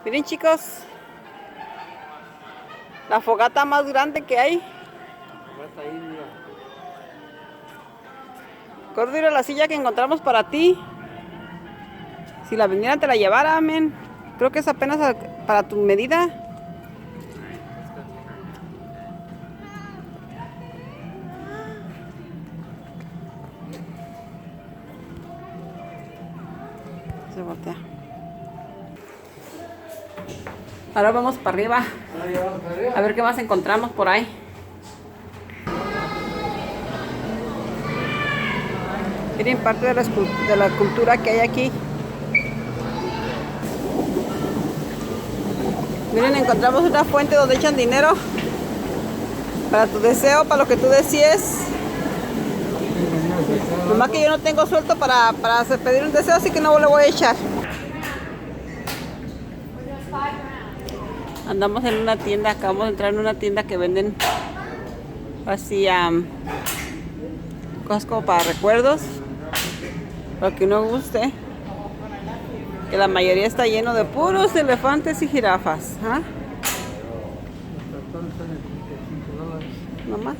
Miren, chicos, la fogata más grande que hay. Gordo, ir a la silla que encontramos para ti. Si la vendieran te la llevara, men. Creo que es apenas para tu medida. Se voltea. Ahora vamos para arriba. A ver qué más encontramos por ahí. Miren parte de la cultura que hay aquí. Miren, encontramos una fuente donde echan dinero para tu deseo, para lo que tú decides. Nomás que yo no tengo suelto para pedir un deseo, así que no le voy a echar. Andamos en una tienda, acabamos de entrar en una tienda que venden así cosas como para recuerdos, para que uno guste. Que la mayoría está lleno de puros elefantes y jirafas. ¿Ah? ¿No más?